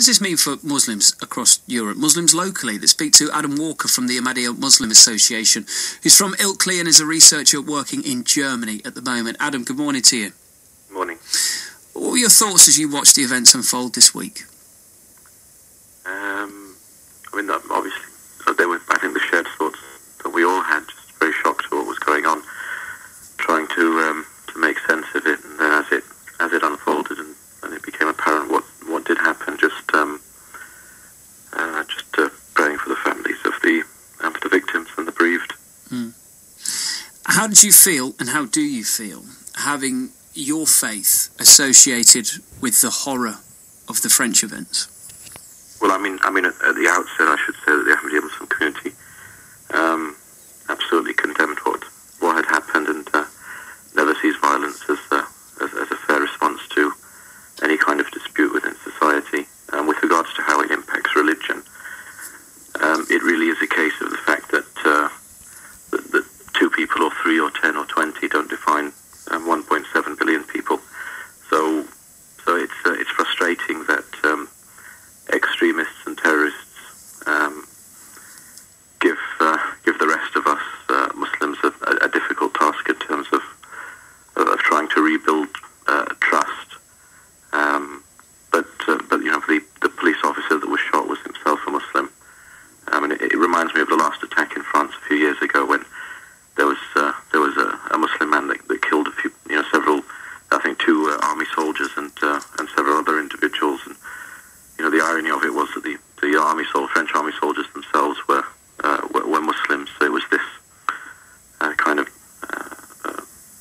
does this mean for Muslims across Europe, Muslims locally? Let's speak to Adam Walker from the Ahmadiyya Muslim Association, who's from Ilkley and is a researcher working in Germany at the moment. Adam, good morning to you. Morning. What were your thoughts as you watched the events unfold this week? Obviously, they were, I think, the shared thoughts that we all had, just very shocked at what was going on, trying to make sense of it, and then as it unfolded and it became apparent what did happen, just praying for the families of the victims and the bereaved. How did you feel, and how do you feel, having your faith associated with the horror of the French events? Well, I mean, at the outset, I should say that the Ahmadiyya Muslim community absolutely condemned what had happened, and never sees violence as a fair response to any kind of dispute within society. With regards to how it impacts religion, it really is a case of the fact that that 2 people or 3 or 10 or 20 don't define 1.7 billion people. So it's frustrating that extremists and terrorists give the rest of us Muslims a difficult task in terms of trying to rebuild trust. But the police officer that was shot was himself a Muslim. It reminds me of the last attack in France a few years ago when there was a Muslim man that killed several, I think 2 army soldiers and several other individuals. And the irony of it was that the French army soldiers themselves were Muslims. So it was this kind of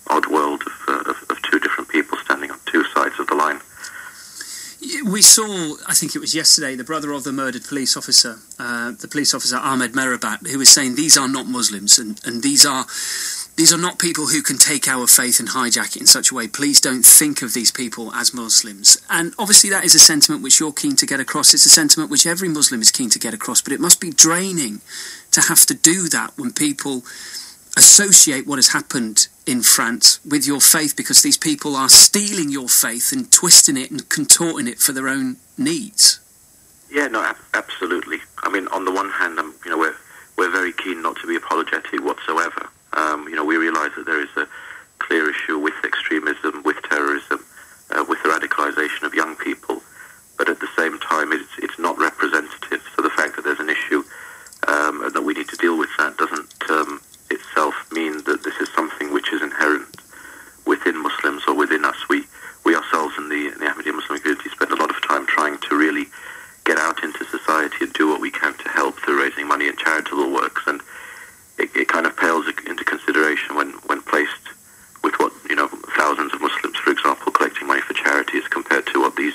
odd world of 2 different people standing on 2 sides of the line. We saw, I think it was yesterday, the brother of the murdered police officer, Ahmed Merabat, who was saying these are not Muslims, and these are not people who can take our faith and hijack it in such a way. Please don't think of these people as Muslims. And obviously that is a sentiment which you're keen to get across. It's a sentiment which every Muslim is keen to get across, but it must be draining to have to do that when people associate what has happened in France with your faith, because these people are stealing your faith and twisting it and contorting it for their own needs. Yeah, no, absolutely. On the one hand, we're very keen not to be apologetic whatsoever. We realise that there is a clear issue with extremism, with terrorism, with the radicalisation of young people, but at the same time, it's not representative. So the fact that there's an issue and that we need to deal with that doesn't itself mean that this is something which is inherent within Muslims or within us. We ourselves in the Ahmadiyya Muslim community spend a lot of time trying to really get out into society and do what we can to help through raising money and charitable works, and it kind of pales into consideration when placed with what thousands of Muslims, for example, collecting money for charities compared to what these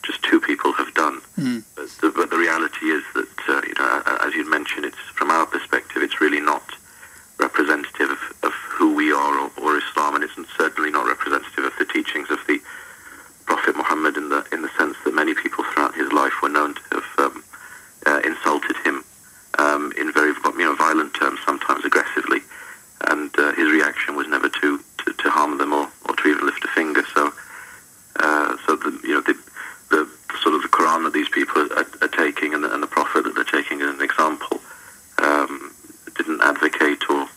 just 2 people have done. But the reality is that as you mentioned, it's from our perspective, it's really not representative of who we are or Islam, and it's certainly not representative of the teachings of the Prophet Muhammad in the sense that many people throughout his life were known to have insulted him in very violent terms, sometimes aggressively, and his reaction was never to harm them or to even lift a finger. So the sort of the Quran that these people are taking and the Prophet that they're taking as an example didn't advocate or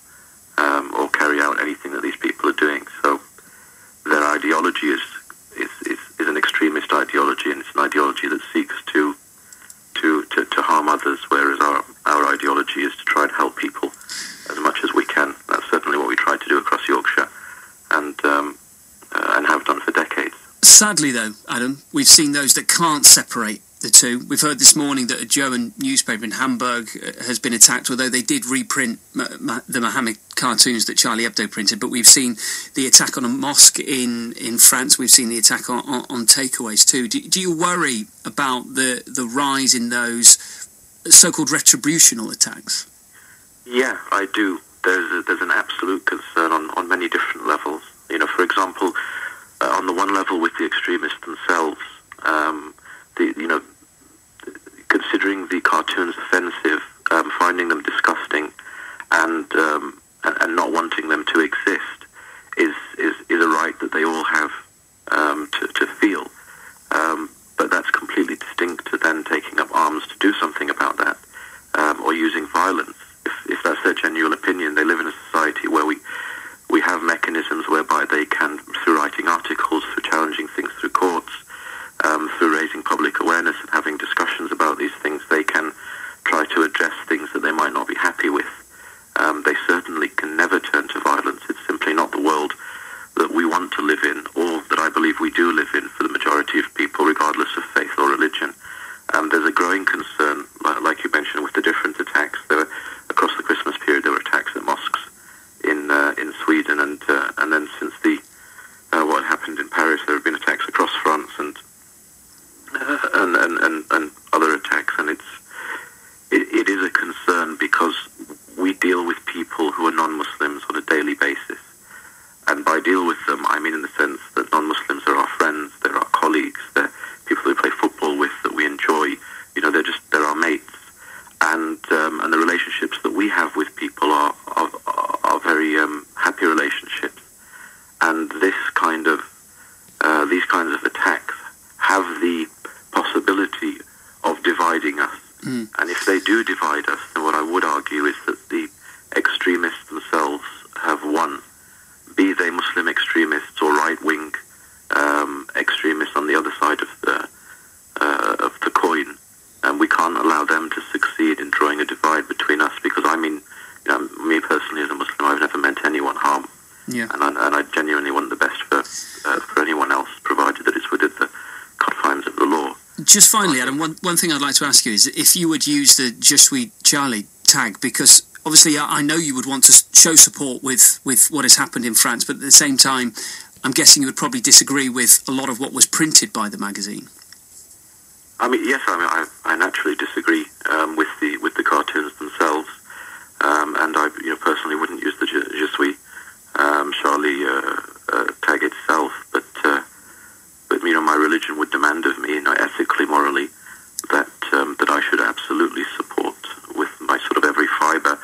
carry out anything that these people are doing. So their ideology is an extremist ideology, and it's an ideology that seeks to harm others, whereas our ideology is to try and help people as much as we can. That's certainly what we try to do across Yorkshire, and have done for decades. Sadly, though, Adam, we've seen those that can't separate the 2. We've heard this morning that a German newspaper in Hamburg has been attacked, although they did reprint the Mohammed cartoons that Charlie Hebdo printed. But we've seen the attack on a mosque in France. We've seen the attack on takeaways too. Do you worry about the rise in those so-called retributional attacks? Yeah, I do. There's an absolute concern on many different levels. For example, on the one level with the extremists themselves, considering the cartoons offensive, finding them disgusting, and not wanting them to exist is a right that they all have to feel. But that's completely distinct to then And if they do divide us, then what I would argue is that the extremists themselves have won, be they Muslim extremists or right-wing extremists on the other side of the coin. And we can't allow them to succeed in drawing a divide between us, because I mean, me personally as a Muslim, I've never meant anyone harm. Yeah. And I genuinely want the best for anyone else, provided that it's within the confines of the law. Just finally, Adam, one thing I'd like to ask you is if you would use the Je suis Charlie tag, because obviously I know you would want to show support with what has happened in France, but at the same time, I'm guessing you would probably disagree with a lot of what was printed by the magazine. I mean, yes, I naturally disagree with the cartoons themselves, and I personally wouldn't use the Je suis Charlie tag itself, but my religion would demand of me, ethically, morally, that I should absolutely support with my sort of every fibre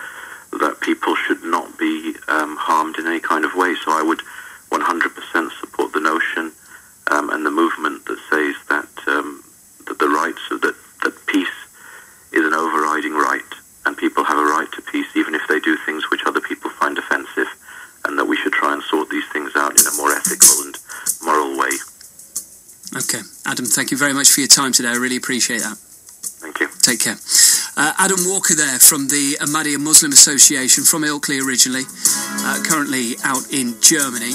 that people should not be harmed in any kind of way. So I would 100% support the notion and the movement that says that the rights that peace is an overriding right, and people have a right to peace, even if they do things which other people find offensive, and that we should try and sort these things out in a more ethical and moral way. Okay, Adam, thank you very much for your time today. I really appreciate that. Thank you. Take care. Adam Walker there from the Ahmadiyya Muslim Association from Ilkley originally, currently out in Germany.